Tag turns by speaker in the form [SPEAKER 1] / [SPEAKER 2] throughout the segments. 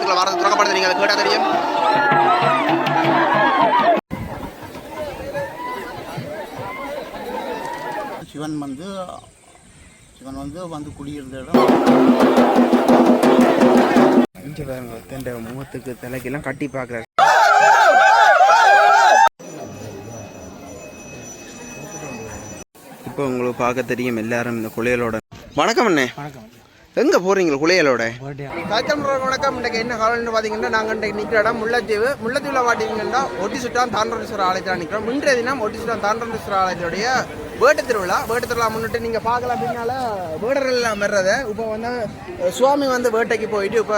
[SPEAKER 1] வேடத்துக்குள்ள வாரத்தை தொடக்கப்படுது. நீங்கள் அதை கேட்டால் தெரியும்.
[SPEAKER 2] சிவன் வந்து குடியிருந்த இடம்.
[SPEAKER 1] இங்கே பாருங்க, தண்டை முகத்துக்கு தலைக்கெல்லாம் கட்டி பார்க்குறாரு. இப்போ உங்களுக்கு பார்க்க தெரியும் எல்லாரும் இந்த குளியலோட. வணக்கம் அண்ணே.
[SPEAKER 3] வணக்கம்.
[SPEAKER 1] எங்கே போகிறீங்க குளியலோட?
[SPEAKER 3] வணக்கம். இன்றைக்கு என்ன காலம்னு பார்த்தீங்கன்னா, நாங்கள் இன்றைக்கு நிற்கிற இடம் முல்லைத்தீவு. முல்லைத்தீவில் பார்த்தீங்கன்னா ஒட்டிசுட்டான் தாண்டரேஸ்வரர் ஆலயத்தில் நிற்கிறோம். இன்றைய தினம் ஒட்டிசுட்டான் தாண்டரேஸ்வரர் ஆலயத்துடைய வேட்ட திருவிழா முன்னிட்டு நீங்கள் பார்க்கலாம். பின்னால் வேடர்கள் எல்லாம் வர்றதை இப்போ வந்து சுவாமி வந்து வேட்டைக்கு போயிட்டு இப்போ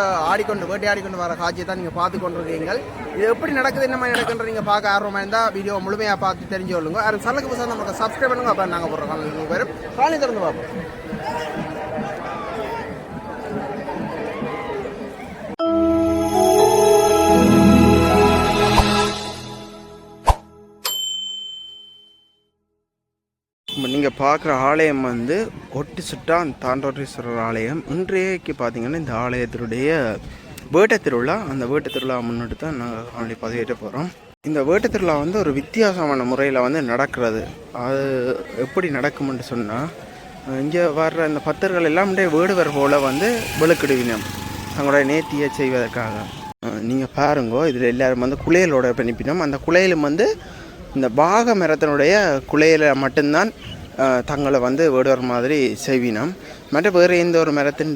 [SPEAKER 3] வேட்டையாடிக்கொண்டு வர காட்சியை தான் நீங்கள் பார்த்து கொண்டிருக்கீங்க. இது எப்படி நடக்குது, என்ன மாதிரி நடக்குன்ற நீங்கள் பார்க்க ஆர்வமாக இருந்தால் வீடியோ முழுமையாக பார்த்து தெரிஞ்சு கொள்ளுங்க. அது சலுக்கு புதுசாக நமக்கு சப்ஸ்கிரைப் பண்ணுங்க. அப்போ நாங்கள் போடுற காலனி வரும். காலனி திறந்து பார்ப்போம்.
[SPEAKER 1] நீங்கள் பார்க்குற ஆலயம் வந்து ஒட்டிசுட்டான் தாண்டரேஸ்வரர் ஆலயம். இன்றைக்கு பார்த்தீங்கன்னா இந்த ஆலயத்தினுடைய வேட்ட திருவிழா. அந்த வேட்ட திருவிழா முன்னிட்டு தான் நாங்கள் ஆல்ரெடி பதிவேற்ற போகிறோம். இந்த வேட்ட திருவிழா வந்து ஒரு வித்தியாசமான முறையில் வந்து நடக்கிறது. அது எப்படி நடக்கும்னு சொன்னால், இங்கே வர்ற இந்த பக்தர்கள் எல்லாம் வேடுவர் போல் வந்து வெளுக்கிடுவினம் தங்களுடைய நேர்த்தியை செய்வதற்காக. நீங்கள் பாருங்கோ, இதில் எல்லோரும் வந்து குளியலோட பண்ணிப்பினோம். அந்த குளியலும் வந்து இந்த பாக மரத்தினுடைய குளையில் மட்டும்தான் தங்களை வந்து வேடுவர் மாதிரி செய்வினோம். மற்ற வேறு எந்த ஒரு மரத்தின்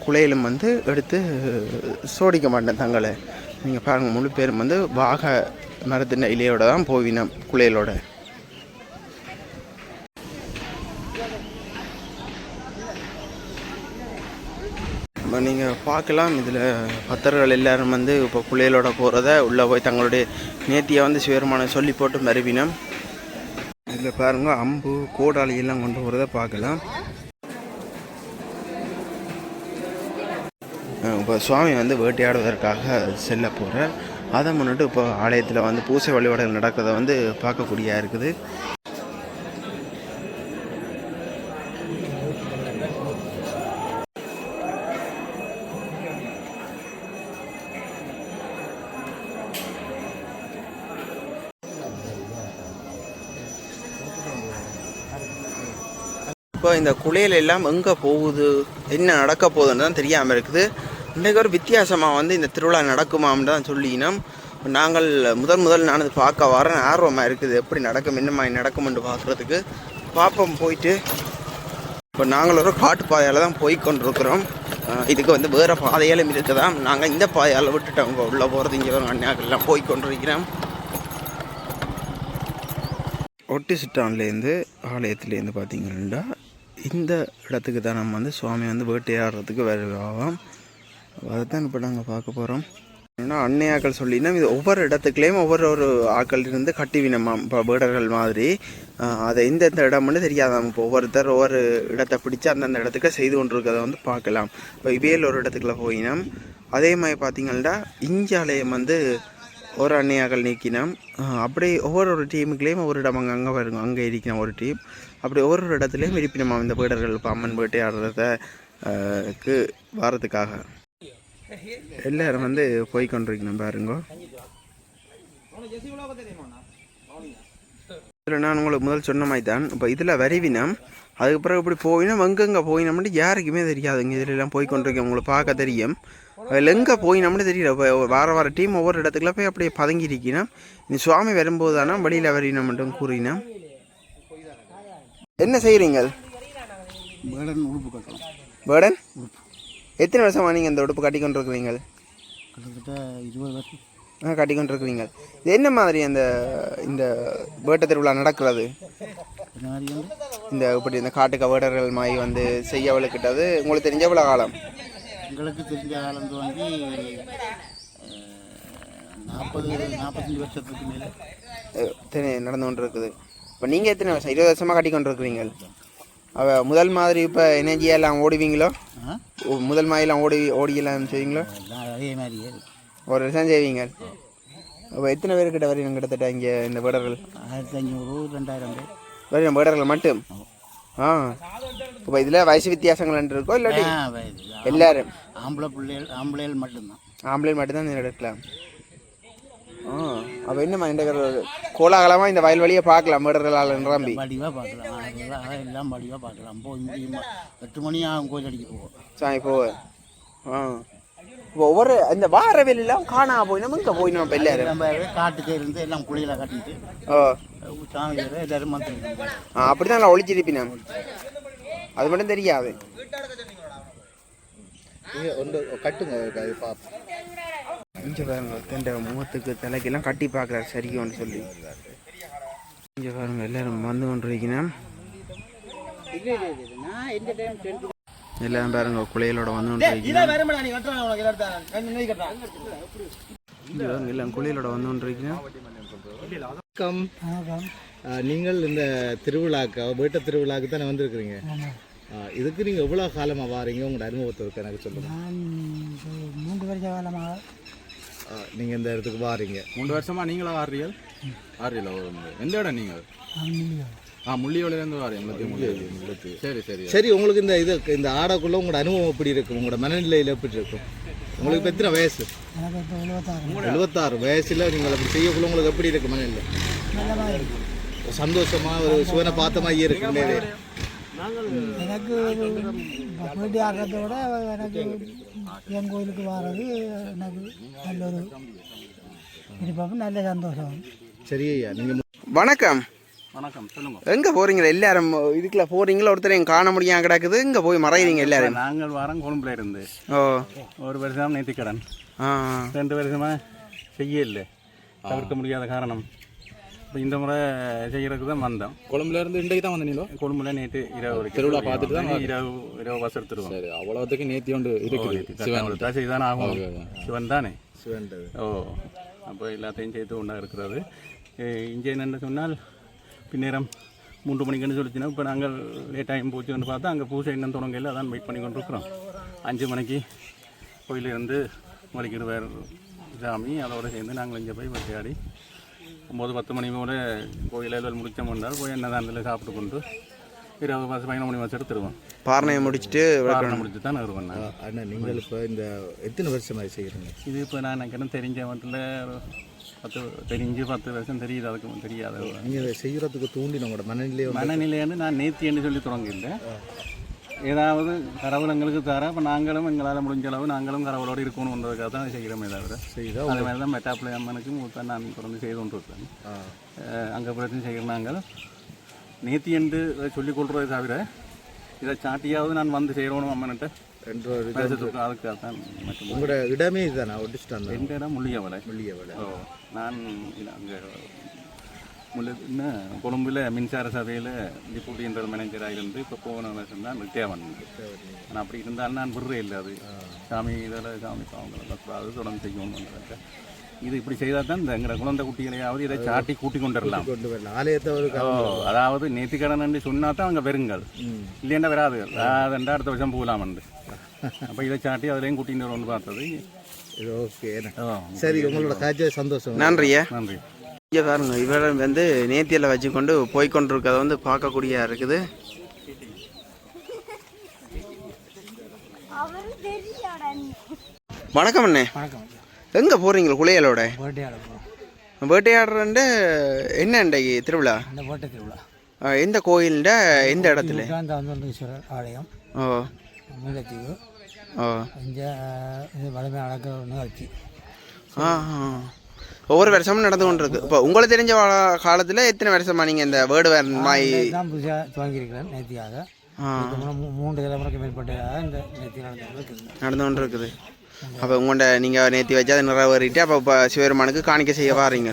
[SPEAKER 1] குளையிலும் வந்து எடுத்து சோடிக்க மாட்டேன் தங்களை. நீங்கள் பாருங்கள், முழு பேரும் வந்து பாக மரத்தின் இலையோட தான் போவினோம் குளையிலோட. நீங்கள் பார்க்கலாம், இதில் பக்தர்கள் எல்லோரும் வந்து இப்போ குளியலோட போகிறத உள்ளே போய் தங்களுடைய நேர்த்தியை வந்து சிவருமான சொல்லி போட்டு மறுவினம். இதில் பாருங்கள், அம்பு கோடாளி எல்லாம் கொண்டு போகிறத பார்க்கலாம். இப்போ சுவாமி வந்து வேட்டையாடுவதற்காக செல்ல போகிறார். அதை முன்னிட்டு இப்போ ஆலயத்தில் வந்து பூசை வழிபாடுகள் நடக்கிறத வந்து பார்க்கக்கூடியா இருக்குது. இப்போ இந்த குளியல் எல்லாம் எங்கே போகுது, என்ன நடக்க போகுதுன்னு தான் தெரியாமல் இருக்குது. இன்றைக்கு ஒரு வித்தியாசமாக வந்து இந்த திருவிழா நடக்குமான்னு தான் சொல்லினோம். நாங்கள் முதல் நான் இது பார்க்க வரேன், ஆர்வமாக இருக்குது. எப்படி நடக்கும், என்ன மாதிரி நடக்கும்னு பார்க்குறதுக்கு பார்ப்போம் போயிட்டு. இப்போ நாங்கள் ஒரு காட்டு பாதையால் தான் போய் கொண்டிருக்கிறோம். இதுக்கு வந்து வேறு பாதையாலும் இருக்குதான். நாங்கள் இந்த பாதையால் விட்டுட்டோம். இப்போ உள்ளே போகிறது இங்கே ஒரு அண்ணாக்கள்லாம் போய் கொண்டிருக்கிறோம். ஒட்டிசுட்டான்லேருந்து ஆலயத்துலேருந்து பார்த்தீங்கன்னா இந்த இடத்துக்கு தான் நம்ம வந்து சுவாமி வந்து வேட்டையாடுறதுக்கு வருவாம். அதை தான் இப்போ நாங்கள் பார்க்க போகிறோம். ஏன்னா அன்னையாக்கள் சொல்லினா இது ஒவ்வொரு இடத்துக்குலேயும் ஒவ்வொரு ஆக்கள் இருந்து கட்டிவினமா. இப்போ வேடர்கள் மாதிரி அதை இந்த இடம்னு தெரியாதாம். இப்போ ஒவ்வொருத்தர் ஒவ்வொரு இடத்தை பிடிச்சி அந்தந்த இடத்துக்கு செய்து கொண்டிருக்கிறத வந்து பார்க்கலாம். இப்போ இவையில் ஒரு இடத்துக்குள்ள போயினோம். அதே மாதிரி பார்த்தீங்கன்னா இஞ்சாலயம் வந்து ஒரு அன்னையாக்கள் நீக்கினோம். அப்படி ஒவ்வொரு டீமுக்குலேயும் ஒவ்வொரு இடம் அங்கே வருங்க, அங்கே இருக்கணும் ஒரு டீம். அப்படி ஒவ்வொரு இடத்துலையும் இருப்பினோமா இந்த வேடர்கள் இப்போ அம்மன் வேட்டையாடுறதுக்கு வாரத்துக்காக எல்லோரும் வந்து போய்கொண்டிருக்கணும். பாருங்க, இதில் நான் உங்களுக்கு முதல் சொன்ன மாதிரி தான். இப்போ இதில் வரிவினம், அதுக்கு பிறகு இப்படி போயினோம். எங்கெங்கே போயினோம்னு யாருக்குமே தெரியாதுங்க. இதிலெல்லாம் போய்கொண்டிருக்கேன், உங்களுக்கு பார்க்க தெரியும். அதில் எங்கே போயினோம்னு தெரியல. இப்போ வார டீம் ஒவ்வொரு இடத்துக்குள்ள போய் அப்படியே பதங்கி இருக்கணும். நீ சுவாமி வரும்போது தானே வெளியில் வரினம் மட்டும் கூறினோம். என்ன செய்கிறீங்க?
[SPEAKER 2] பேர்டன் உடுப்பு கட்டலாம்.
[SPEAKER 1] பேர்டன் எத்தனை வருஷமாக நீங்கள் இந்த உடுப்பு கட்டிக்கொண்டிருக்கிறீங்க?
[SPEAKER 2] கிட்டத்தட்ட 20 வருஷம்
[SPEAKER 1] கட்டிக்கொண்டிருக்கிறீங்க. இது என்ன மாதிரி இந்த வேட்டை திருவிழா நடக்கிறது? இந்த இப்படி இந்த காட்டுக்கு வேடர்கள் மாதிரி வந்து செய்ய வளர்க்கிட்டது உங்களுக்கு தெரிஞ்ச எவ்வளோ காலம்?
[SPEAKER 2] எங்களுக்கு தெரிஞ்ச காலம் வந்து 40-45 வருஷத்துக்கு மேலே
[SPEAKER 1] நடந்து கொண்டு இருக்குது. இப்போ நீங்கள் எத்தனை வருஷம்? 20 வருஷமாக கட்டிக்கொண்டு இருக்கிறீங்க. முதல் மாதிரி இப்போ எனர்ஜியெல்லாம் ஓடுவீங்களோ? முதல் மாதிரிலாம் ஓடியெல்லாம் செய்வீங்களோ?
[SPEAKER 2] அதே மாதிரியே
[SPEAKER 1] ஒரு வருஷம் செய்வீங்க. இப்போ எத்தனை பேர்கிட்ட வரீங்க கிட்டத்தட்ட இங்கே இந்த வேடர்கள்?
[SPEAKER 2] 1500-2000 பேர்
[SPEAKER 1] வரீங்க வேடர்கள் மட்டும். இப்போ இதில் வயசு வித்தியாசங்கள் இருக்கோ இல்லாட்டி எல்லாரும்
[SPEAKER 2] ஆம்பளைகள் மட்டும்தான்?
[SPEAKER 1] ஆம்பளை மட்டும்தான் நீர் எடுக்கலாம். அப்போ என்னம்மா இந்த கோலாகலமாக இந்த வயல்வெளியை பார்க்கலாம் வேடர்களால் நிரம்பி
[SPEAKER 2] வடிவாக பார்க்கலாம். எல்லாம் வடிவாக பார்க்கலாம். போய் முடியுமா 8 மணி ஆகும் கோயில் அடிக்க போவோம்.
[SPEAKER 1] சாமி போவேன். இப்போ ஒவ்வொரு இந்த வார வெளியெல்லாம் காணா போய் நம்ம இங்கே போய் நம்ம எல்லாரும்
[SPEAKER 2] நம்ம காட்டுக்கு இருந்து எல்லாம் குளியில் கட்டிட்டு சாமி எல்லாரும் வந்து
[SPEAKER 1] அப்படி தான் நான் ஒழிச்சிருப்பினேன். அது மட்டும் தெரியாது.
[SPEAKER 2] கட்டுங்க
[SPEAKER 1] இங்கே பாருங்க தெண்டை முகத்துக்கு தலைக்கெல்லாம் கட்டி பார்க்குறாரு சரிக்கும்னு சொல்லி. இங்கே பாருங்க எல்லாரும் வந்து கொண்டிருக்கணும். எல்லாம் பாருங்க குளியலோட வந்து கொண்டிருக்கணும். எல்லாம் குளியலோட வந்து கொண்டிருக்கணும்.
[SPEAKER 4] வணக்கம். நீங்கள் இந்த திருவிழாக்கு வீட்டை திருவிழாக்கு தானே வந்திருக்கிறீங்க. இதுக்கு நீங்கள் எவ்வளோ காலமாக வாரீங்க? உங்களோட அனுபவத்தை இருக்கு எனக்கு சொல்லுங்கள்.
[SPEAKER 2] 3 வருஷ காலமாக
[SPEAKER 4] நீங்கள் இந்த இடத்துக்கு வாரீங்க.
[SPEAKER 5] 3 வருஷமாக நீங்களா ஆடுறீங்க? எந்த இடம் நீங்கள்? முள்ளியோலேருந்து வாரீங்க. சரி சரி
[SPEAKER 4] சரி. உங்களுக்கு இந்த ஆடக்குள்ளே உங்களோட அனுபவம் எப்படி இருக்கும்? உங்களோட மனநிலையில் எப்படி இருக்கும்? உங்களுக்கு எத்தனை வயசு? 76 வயசில் நீங்கள் அப்படி செய்யக்குள்ள உங்களுக்கு எப்படி இருக்கு மனநிலை? சந்தோஷமாக ஒரு சிவனை பார்த்த மாதிரி இருக்கு.
[SPEAKER 6] எனக்கு போயிட்டு ஆடுறதோட எனக்கு என் கோயிலுக்கு வர்றது எனக்கு நல்ல ஒரு இருப்பாங்க, நல்ல சந்தோஷம்.
[SPEAKER 4] சரி ஐயா, நீங்கள்
[SPEAKER 1] வணக்கம்.
[SPEAKER 5] வணக்கம், சொல்லுங்க.
[SPEAKER 1] எங்கே போகிறீங்களா எல்லாரும்? இதுக்குள்ள போகிறீங்களா? ஒருத்தரையும் காண முடியாம கிடக்குது. இங்கே போய் மறைகிறீங்க எல்லாரும்.
[SPEAKER 5] நாங்கள் வாரம் கொழும்புல இருந்து 1 வருஷம் நேர்த்திக்கடன், 2 வருஷமாக செய்ய இல்லை, தவிர்க்க முடியாத காரணம். இப்போ இந்த முறை செய்கிறதுக்கு தான் வந்தோம்.
[SPEAKER 7] கொழும்புல இருந்து இன்றைக்கு தான் வந்தீங்களோ?
[SPEAKER 5] கொழும்புல நேற்று இரவு
[SPEAKER 7] திருவிழா பார்த்துட்டு தான்
[SPEAKER 5] இரவு பஸ் எடுத்துருவோம்.
[SPEAKER 7] சரி, அவ்வளோத்துக்கு நேர்த்தி ஒன்று இருக்குது.
[SPEAKER 5] செய்தானே ஆகும். சிவன் தானே.
[SPEAKER 4] சிவன்.
[SPEAKER 5] அப்போ எல்லாத்தையும் சேர்த்து ஒன்றா இருக்கிறது. இங்கே என்னென்னு சொன்னால் பின்னேரம் 3 மணிக்குன்னு சொல்லிச்சுன்னா இப்போ நாங்கள் லேட்டாகும் போச்சுன்னு பார்த்தா அங்கே பூஜை இன்னும் தொடங்கல, அதான் வெயிட் பண்ணி கொண்டு இருக்கிறோம். 5 மணிக்கு கோயிலிருந்து மலிக்கிடுவார் சாமி. அதோடு சேர்ந்து நாங்கள் இங்கே போய் வேட்டையாடி 9-10 மணி போல கோயிலில் முடித்தோம்னால் போய் என்னதான் சாப்பிட்டு கொண்டு இரவு 11 மணி மாதம் எடுத்துருவோம்.
[SPEAKER 1] பாரணையை முடிச்சுட்டு
[SPEAKER 5] முடிச்சு தான் வருவேன்.
[SPEAKER 4] அண்ணா, நீங்கள் இப்போ இந்த எத்தனை வருஷமாக செய்கிறீங்க
[SPEAKER 5] இது? இப்போ நான் எனக்கு தெரிஞ்ச மட்டும் 10 வருஷம் தெரியுது. அதுக்கு தெரியாது.
[SPEAKER 4] நீங்கள் செய்கிறதுக்கு தூண்டி நம்மளோட
[SPEAKER 5] மனநிலையானு நான் நேர்த்தின்னு சொல்லி தொடங்கில்லை. ஏதாவது கடவுள் எங்களுக்கு தர, இப்போ நாங்களும் எங்களால் முடிஞ்ச அளவு நாங்களும் கடவுளோடு இருக்கணுன்றதுக்காக தான் செய்கிறோமே தவிர செய்தோம். அதே மாதிரி தான் மெட்டாப்பிள்ளை அம்மனுக்கு மூத்த நான் தொடர்ந்து செய்து கொண்டு இருக்கேன். அங்கே பிரச்சனை செய்கிற நாங்கள் நேர்த்தி என்று சொல்லிக் கொள்றதை தவிர இதை சாட்டியாவது நான் வந்து செய்யணும் அம்மன்கிட்ட அதுக்காக தான்.
[SPEAKER 4] உங்களோட இடமே இதுதானா? ஒட்டிச்சுட்டாங்க.
[SPEAKER 5] எங்கள் இடம் முள்ளியவலை. நான் அங்கே கொழும்பில் மின்சார சபையில் டிப்யூட்டி என்ற மேனேஜராக இருந்து இப்போ போன வருஷம் தான் ரிட்டையர் ஆனால் அப்படி இருந்தாலும் நான் விடுறே இல்லை. அது சாமி இதில் சாமி பாவங்களை அது தொடர்ந்து செய்யணுன்றாங்க. இது இப்படி செய்தால் தான் இந்த எங்களை குழந்தை குட்டிகளையாவது இதை சாட்டி கூட்டி கொண்டு வரலாம். அதாவது நேர்த்திக்கடன் சொன்னால் தான் அவங்க வெறுங்கள், இல்லைன்னா வராது. அதுண்டா அடுத்த வருஷம் போகலாமண்டு. அப்போ இதை சாட்டி அதுலேயும் கூட்டின்னு வரணும்னு பார்த்தது.
[SPEAKER 4] ஓகே, சரி. உங்களோட காட்சியாக சந்தோஷம்.
[SPEAKER 1] நன்றியா.
[SPEAKER 5] நன்றி.
[SPEAKER 1] இங்கே பாருங்க, இவரை வந்து நேர்த்தியில் வச்சுக்கொண்டு போய்கொண்டிருக்கிறத வந்து பார்க்கக்கூடியா இருக்குது. வணக்கம் அண்ணே.
[SPEAKER 6] வணக்கம்.
[SPEAKER 1] எங்கே போகிறீங்களா? குளியலோட
[SPEAKER 6] வேட்டையாட
[SPEAKER 1] வேட்டையாடுறேன்ட்டு என்ன இன்றைக்கு திருவிழா?
[SPEAKER 6] இந்த வேட்டை திருவிழா
[SPEAKER 1] எந்த கோயில்ட எந்த இடத்துல?
[SPEAKER 6] தாண்டவரீஸ்வரர் ஆலயம், முல்லைத்தீவு. இங்கே வளமை நடக்கிற நிகழ்ச்சி
[SPEAKER 1] ஒவ்வொரு வருஷமும் நடந்து கொண்டு இருக்கு. இப்போ உங்களுக்கு தெரிஞ்ச காலத்தில் எத்தனை வருஷமா நீங்கள் இந்த வேர்டு மாதிரி
[SPEAKER 6] தான் புதுசாக துவங்கியிருக்கிறேன். நேர்த்தியாக 3 தலைமுறைக்கு மேற்பட்டதாக இந்த நேர்த்தி நடந்து கொண்டு இருக்குது.
[SPEAKER 1] அப்போ உங்கள்கிட்ட நீங்கள் நேர்த்தி வச்சு அதை நிறைவேறிட்டு அப்போ இப்போ சிவபெருமானுக்கு காணிக்க செய்ய வாரீங்க.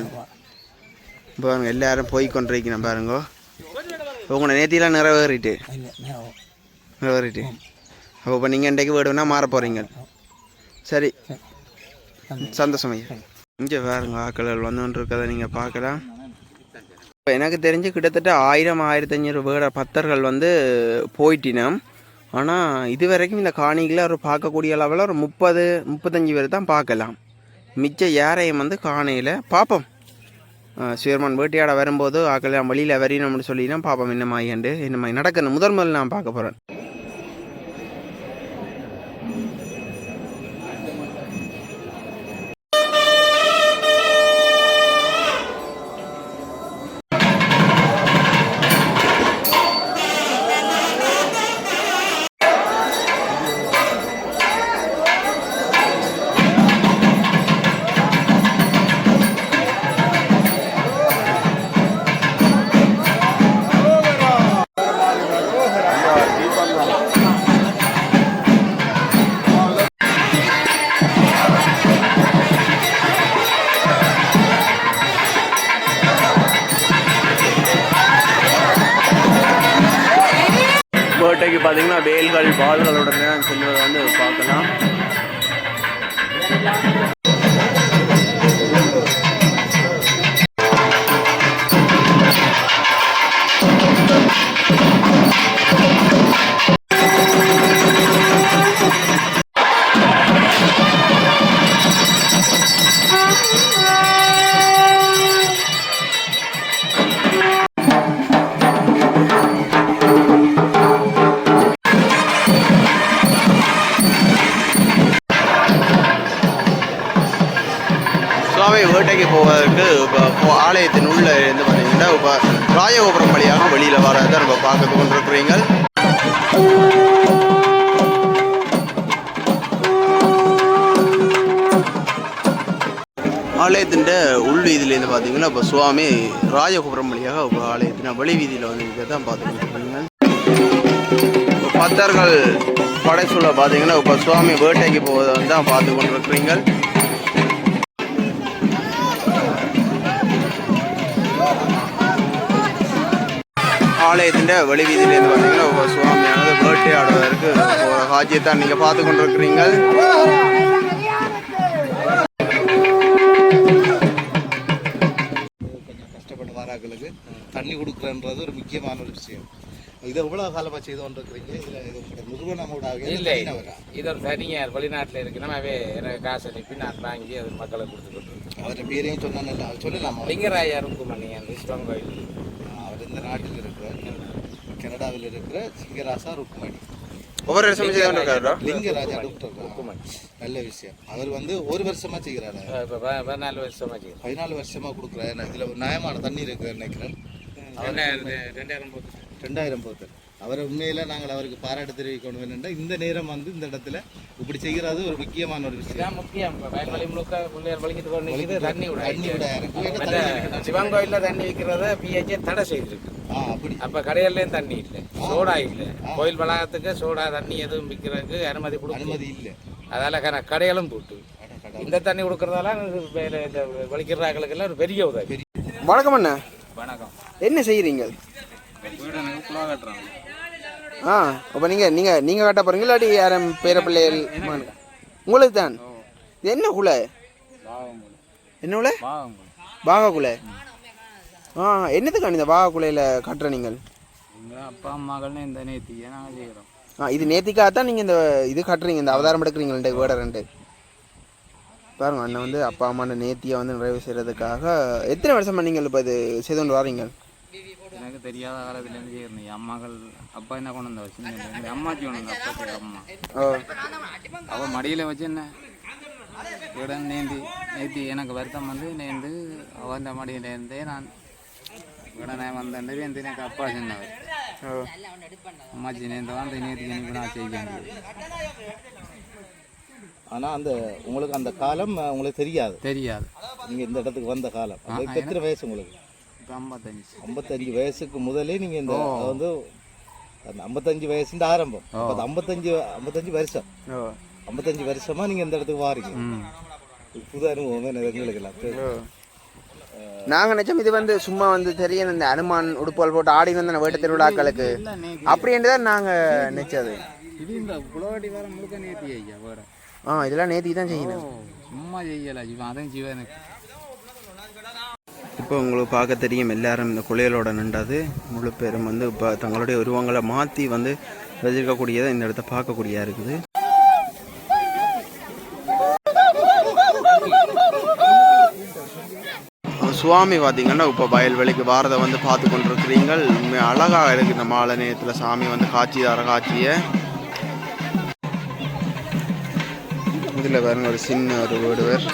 [SPEAKER 1] இப்போ பாருங்க எல்லாரும் போய் கொண்டிருக்கணும் பாருங்க. உங்களோட நேர்த்தியெல்லாம் நிறைவேறிட்டு அப்போ இப்போ நீங்கள் இன்றைக்கு வேடுனா மாற போகிறீங்க. சரி, சந்தோஷம் ஐயா. இங்கே பாருங்க ஆக்கள் வந்துட்டு இருக்கதை நீங்கள் பார்க்கலாம். இப்போ எனக்கு தெரிஞ்சு கிட்டத்தட்ட 1000-1500 வேட பக்தர்கள் வந்து போயிட்டினோம். ஆனால் இது வரைக்கும் இந்த காணிகளை ஒரு பார்க்கக்கூடிய அளவில் ஒரு 30-35 பேர் தான் பார்க்கலாம். மிச்சம் யாரையும் வந்து காணியில் பார்ப்போம். சிவபெருமான் வேட்டையாட வரும்போது ஆக்கள் வழியில் வரையணும்னு சொல்லினா பார்ப்போம் என்ன மாதிரி நடக்கணும். முதல் நான் பார்க்க போகிறேன். வேட்டைக்கு பார்த்தீங்கன்னா வேல்கள் வாள்களுடன் தான் செல்வதை வந்து பார்க்கலாம். சுவாமி வேட்டைக்கு போவதற்கு இப்போ ஆலயத்தின் உள்ள இருந்து பார்த்தீங்கன்னா இப்போ ராஜகோபுரம் வழியாக வெளியில் வரதை நம்ம பார்க்க கொண்டிருக்கிறீங்க. ஆலயத்தின் உள் வீதியிலேருந்து பார்த்தீங்கன்னா இப்போ சுவாமி ராஜகோபுரம் வழியாக இப்போ ஆலயத்தின் வெளி வீதியில் வந்து இதை தான் பார்த்துக்கிட்டு இப்போ பக்தர்கள் படைசூழ பார்த்தீங்கன்னா இப்போ சுவாமி வேட்டைக்கு போவதை வந்து தான் பார்த்து கொண்டிருக்கிறீங்க. ஆலயத்தின் வெளி வீதியிலேருந்து பார்த்தீங்கன்னா சுவாமியானது வேட்டையாடுவதற்கு ஒரு காட்சியைத்தான் நீங்கள் பார்த்து கொண்டிருக்கிறீங்க.
[SPEAKER 4] கொஞ்சம் கஷ்டப்பட்டு வாராக்களுக்கு தண்ணி கொடுக்குறன்றது ஒரு முக்கியமான ஒரு விஷயம். இதை எவ்வளோ காலமாக செய்து கொண்டிருக்கிறீங்க? இதில் நிறுவனமோட
[SPEAKER 8] இல்லை, இது ஒரு தனியார் வெளிநாட்டில் இருக்கு. நம்மவே எனக்கு காசு அனுப்பி நான் வாங்கி அது மக்களை கொடுத்துக்கிட்டு
[SPEAKER 4] அவரை பேரையும் சொன்னால சொல்லலாமா?
[SPEAKER 8] லிங்கராயா ருக்குமணி அந்த சிவன் கோயில்.
[SPEAKER 4] அவர் இந்த நாட்டில் இருக்கிற கனடாவில் இருக்கிற சிங்கராசா ருக்குமணி
[SPEAKER 1] ஒவ்வொரு வருஷமும் செய்து கொண்டிருக்காரு.
[SPEAKER 4] லிங்கராஜா ருக்குமணி நல்ல விஷயம். அவர் வந்து ஒரு வருஷமா செய்கிறாரு.
[SPEAKER 8] 14 வருஷமா செய்கிறார்.
[SPEAKER 4] 14 வருஷமா கொடுக்குறாரு. இதில் ஒரு நியாயமான தண்ணி இருக்குன்னு நினைக்கிறேன். 2000 போத்தல். அவரை உண்மையில நாங்கள் அவருக்கு பாராட்டு தெரிவிக்கணும். என்னென்னா இந்த நேரம் வந்து இந்த இடத்துல இப்படி செய்கிறது ஒரு முக்கியமான ஒரு விஷயம்.
[SPEAKER 8] முக்கியம். வயல்வெளி முழுக்க பிள்ளையார் வலிக்கிட்டு கொண்டு தண்ணி விட சிவன் கோயிலில் தண்ணி வைக்கிறத பிஹெச்ஏ தடை செய்திருக்கு.
[SPEAKER 4] அப்படி
[SPEAKER 8] அப்போ கடையிலேயும் தண்ணி இல்லை, சோடா இல்லை. கோயில் வளாகத்துக்கு சோடா தண்ணி எதுவும் விற்கிறதுக்கு அனுமதி இல்லை. அதால கடையெல்லாம் போட்டு இந்த தண்ணி கொடுக்கறதால இந்த வலிக்கிறாங்களுக்கெல்லாம் ஒரு பெரிய உதவி.
[SPEAKER 1] வணக்கம் அண்ணா.
[SPEAKER 8] வணக்கம்.
[SPEAKER 1] என்ன செய்கிறீங்க?
[SPEAKER 8] கட்டுறாங்க.
[SPEAKER 1] அப்போ நீங்கள் கட்ட போகிறீங்க இல்லாட்டி யாரும் பேர பிள்ளைகள் உங்களுக்கு தான்? இது என்ன குலை? என்ன குலை? பாகா குலை. என்னத்துக்கான இந்த பாகா குலையில் கட்டுற நீங்கள்?
[SPEAKER 8] அப்பா அம்மாக்கள்னு இந்த நேர்த்தியை நாங்கள் செய்கிறோம்.
[SPEAKER 1] இது நேர்த்திக்காக தான் நீங்கள் இந்த இது கட்டுறீங்க, இந்த அவதாரம் எடுக்கிறீங்க வேட ரெண்டு. பாருங்க அண்ணன் வந்து அப்பா அம்மான நேர்த்தியை வந்து நிறைவு செய்கிறதுக்காக எத்தனை வருஷமா நீங்கள் இப்போ இது செய்து கொண்டு வரீங்க?
[SPEAKER 8] எனக்கு தெரியாத காலத்துலேருந்து செய்யணும். என் அம்மாக்கள் அப்பா என்ன கொண்டு வந்த வச்சு எங்கள் அம்மாச்சி கொண்டு வந்த அப்பா அம்மா அவள் மடியில் வச்சு என்ன இடம் நேர்த்தி எனக்கு வருத்தம் வந்து நேர்ந்து அவன் மடியிலேருந்தே நான் உடனே வந்தேன். எனக்கு அப்பா சொன்னவர் அம்மாச்சி நேர்ந்தவா அந்த நேர்த்தி எனக்கு நான் செய்வேன்.
[SPEAKER 4] ஆனால் அந்த உங்களுக்கு அந்த காலம் உங்களுக்கு தெரியாது. நீங்கள் இந்த இடத்துக்கு வந்த காலம் எத்தனை வயசு உங்களுக்கு? 55 வயசுக்கு முதலே நீங்கள் இந்த வந்து அந்த 55 வயசுன்ற ஆரம்பம். 55 வருஷம் 55 வருஷமா நீங்கள் இந்த இடத்துக்கு வாரீங்க. புது அனுபவமே எங்களுக்கு எல்லாம்.
[SPEAKER 1] நாங்கள் நினைச்சோம் இது வந்து சும்மா வந்து தெரியும் இந்த அனுமான் உடுப்பால் போட்டு ஆடி வந்த வேட்ட திருவிழாக்களுக்கு அப்படின்ட்டு தான் நாங்கள் நினைச்சது.
[SPEAKER 8] இது இந்த புலவாடி வர முழுக்க நேர்த்தி ஐயா வேற.
[SPEAKER 1] இதெல்லாம் நேர்த்தி தான் செய்யணும்,
[SPEAKER 8] சும்மா செய்யலை ஜீவன். அதான் ஜீவனுக்கு
[SPEAKER 1] இப்போ உங்களுக்கு பார்க்க தெரியும் எல்லாரும் இந்த குளியலோட நின்றது முழு பேரும் வந்து இப்போ தங்களுடைய உருவங்களை மாற்றி வந்து வச்சிருக்கக்கூடியதை இந்த இடத்த பார்க்கக்கூடியதாக இருக்குது. சுவாமி பார்த்தீங்கன்னா இப்போ வயல்வெளிக்கு வாரதை வந்து பார்த்து கொண்டிருக்கிறீங்கள். அழகாக இருக்குது இந்த மாலை நேரத்தில் சாமி வந்து காட்சி தர காட்சியை. இதில் பாருங்க ஒரு சின்ன ஒரு வீடுவர்.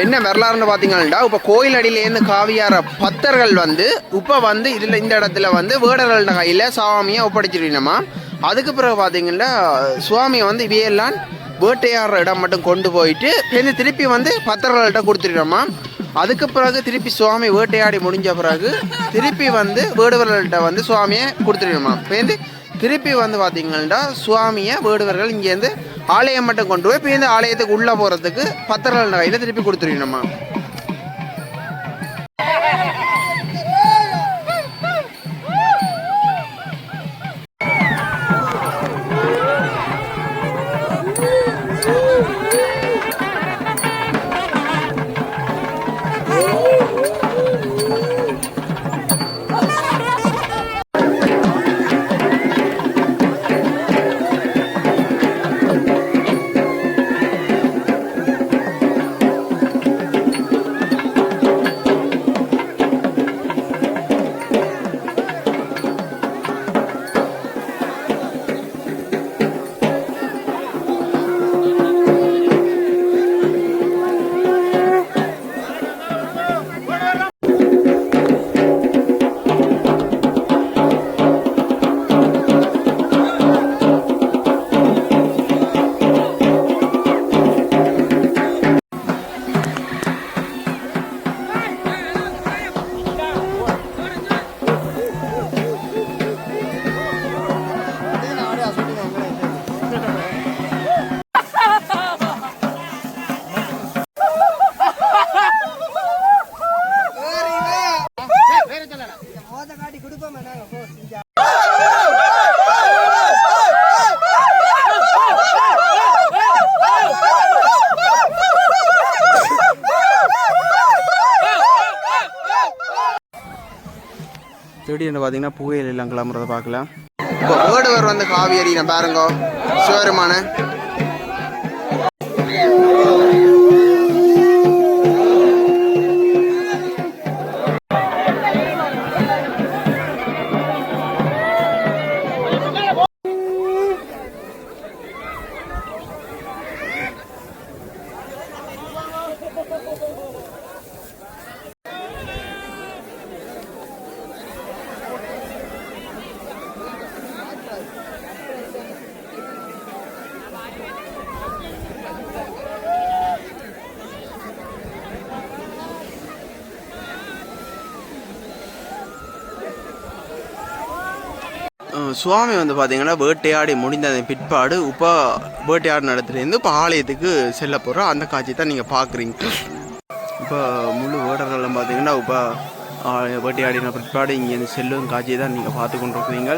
[SPEAKER 1] என்ன வரலாறுன்னு பார்த்தீங்கன்னா இப்போ கோயில் அடியிலேருந்து காவியார பக்தர்கள் வந்து இப்போ வந்து இதில் இந்த இடத்துல வந்து வேடர்கள கையில் சாமியை ஒப்படைச்சிருக்கணுமா. அதுக்கு பிறகு பார்த்தீங்கன்னா சுவாமியை வந்து இவையெல்லாம் வேட்டையாடுற இடம் மட்டும் கொண்டு போயிட்டு பேருந்து திருப்பி வந்து பக்தர்கள்ட்ட கொடுத்துருக்கணுமா. அதுக்கு பிறகு திருப்பி சுவாமி வேட்டையாடி முடிஞ்ச பிறகு திருப்பி வந்து வேடுவர்கள்ட்ட வந்து சுவாமியை கொடுத்துருக்கணுமா. பேருந்து திருப்பி வந்து பார்த்தீங்கன்னா சுவாமியை வேடுவர்கள் இங்கேருந்து ஆலயம் மட்டும் கொண்டு போய் இப்போ இந்த ஆலயத்துக்கு உள்ளே போகிறதுக்கு பக்தர்கள் கையில் திருப்பி கொடுத்துருக்கணுமா. திடீர்னு பார்த்தீங்கன்னா புகையில எல்லாம் கிளம்புறதை பார்க்கலாம்.
[SPEAKER 3] இப்போ வேடுவர் வந்து காவேரி நான் பாருங்க சிவருமான
[SPEAKER 1] சுவாமி வந்து பார்த்தீங்கன்னா வேட்டையாடி முடிந்ததன் பிற்பாடு இப்போ வேட்டையாடு நடத்துலேருந்து இப்போ ஆலயத்துக்கு செல்ல போகிறோம். அந்த காட்சி தான் நீங்கள் பார்க்குறீங்க. இப்போ முழு வேடர்கள்லாம் பார்த்தீங்கன்னா இப்போ வேட்டையாடின பிற்பாடு இங்கேருந்து செல்லும் காட்சியை தான் நீங்கள் பார்த்து கொண்டிருக்கிறீங்க.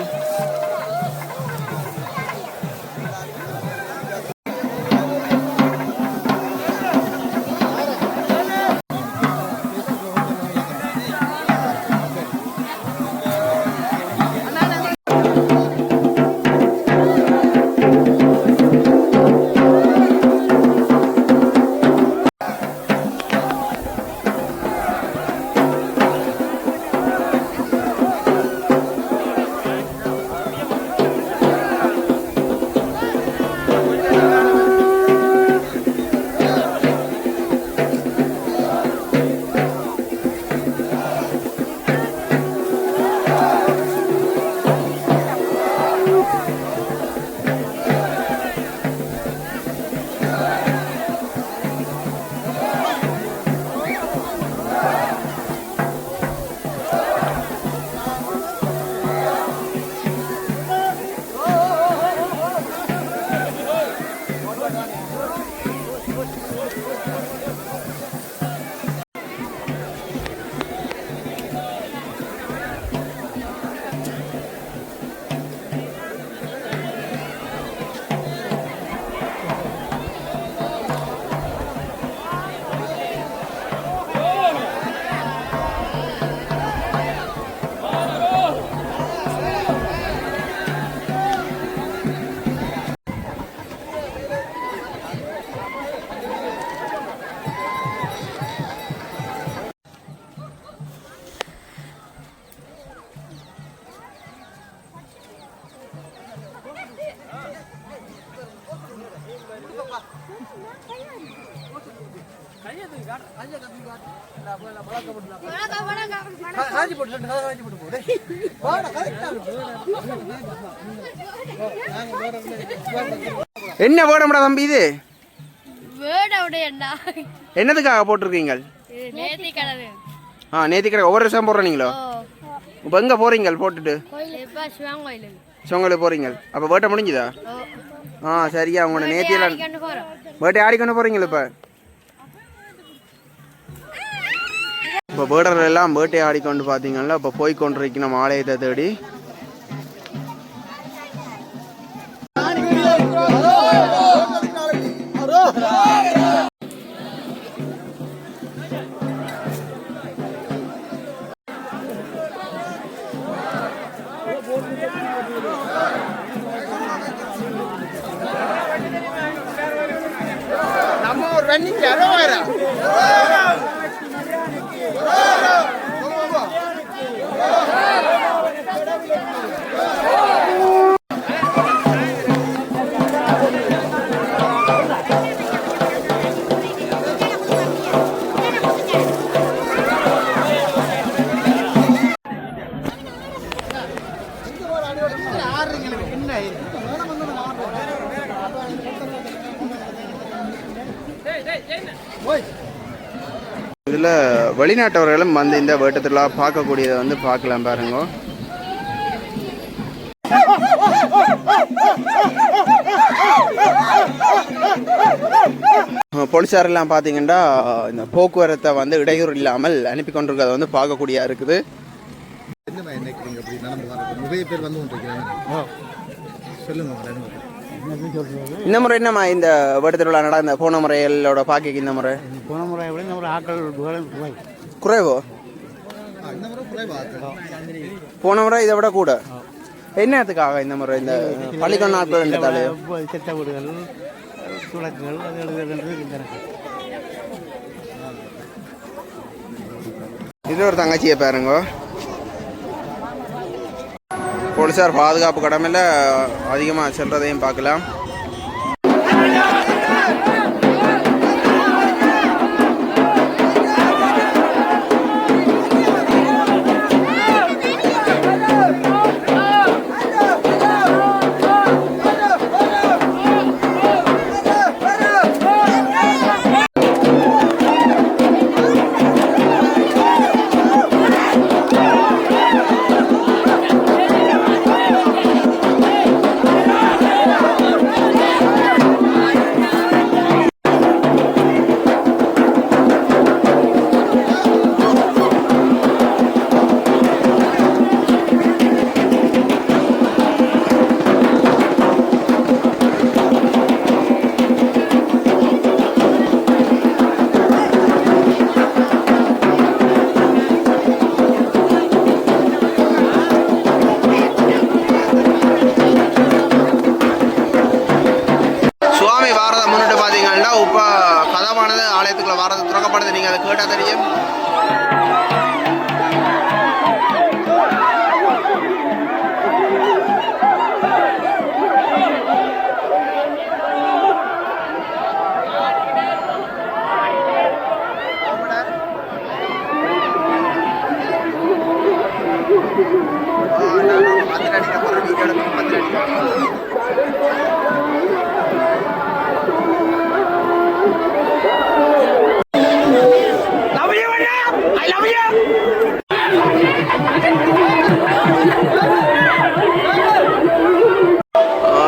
[SPEAKER 3] என்ன வேடம்டா தம்பி இது?
[SPEAKER 1] என்னதுக்காக போட்டிருக்கீங்க? நேத்திக்கடை ஒவ்வொரு வருஷம் போடுறீங்களோ? இப்போ எங்கே போகிறீங்க போட்டுட்டு? சிவங்கோயில் போகிறீங்க. அப்போ வேட்டை முடிஞ்சுதா? சரியா. உங்களோட நேத்தியெல்லாம் வேட்டை ஆடிக்கொண்டு போகிறீங்களா? இப்போ வேடர்கள் எல்லாம் வேட்டை ஆடிக்கொண்டு பார்த்தீங்கன்னா இப்போ போய்கொண்டிருக்கணும் நம்ம ஆலயத்தை தேடி.
[SPEAKER 3] நம்ம ஒரு ரன்னிங் வேற
[SPEAKER 1] இதில் வெளிநாட்டவர்களும் வந்து இந்த வேட்டத்திலா பார்க்கக்கூடியதை வந்து பார்க்கலாம் பாருங்க. போலீஸாரெல்லாம் பார்த்தீங்கன்னா இந்த போக்குவரத்தை வந்து இடையூறு இல்லாமல் அனுப்பி கொண்டிருக்கிறத வந்து பார்க்கக்கூடியா இருக்குது. இந்த முறை என்னம்மா இந்த வேட்டத்திருவிழா நடந்த போன முறைகளோட பாக்கிக்கு இந்த முறை
[SPEAKER 2] போன முறை விட இந்த முறை ஆட்கள் குறைவோ?
[SPEAKER 1] போன முறை இதை விட கூட என்னத்துக்காக இந்த முறை இந்த பள்ளிக்கூட நாட்கள் என்றதாலே
[SPEAKER 2] செட்ட வீடுகள் சுழக்குகள் அது எழுதுறது.
[SPEAKER 1] இது ஒரு தங்கச்சியை பாருங்க. போலீஸார் பாதுகாப்பு கடமையில் அதிகமாக செல்றதையும் பார்க்கலாம். இப்போ கதவானது ஆலயத்துக்குள்ள வாரது திறக்கப்படுது. நீங்கள் அதை கேட்டால் தெரியும்.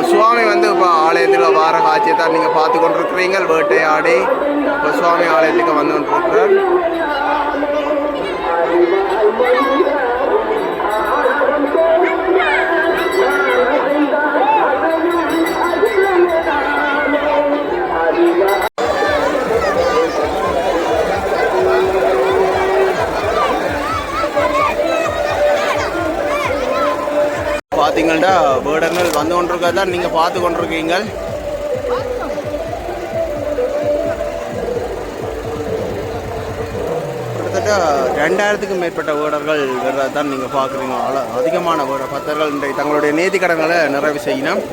[SPEAKER 1] சுவாமி வந்து இப்போ ஆலயத்தில் வார காட்சியை தான் நீங்கள் பார்த்து கொண்டிருக்கிறீங்க. வேட்டையாடி இப்போ சுவாமி ஆலயத்துக்கு வந்து கொண்டிருக்கிறார். பார்த்தீங்கன்னா வேடங்கள் வந்து கொண்டிருக்கிறதா நீங்கள் பார்த்து கொண்டிருக்கீங்க. கிட்டத்தட்ட 2000க்கும் மேற்பட்ட வேடர்கள் வர்றதான் நீங்கள் பார்க்குறீங்க. அதிகமான வேட பக்தர்கள் இன்றைக்கு தங்களுடைய நேர்த்திக்கடன்களை நிறைவு செய்யணும்.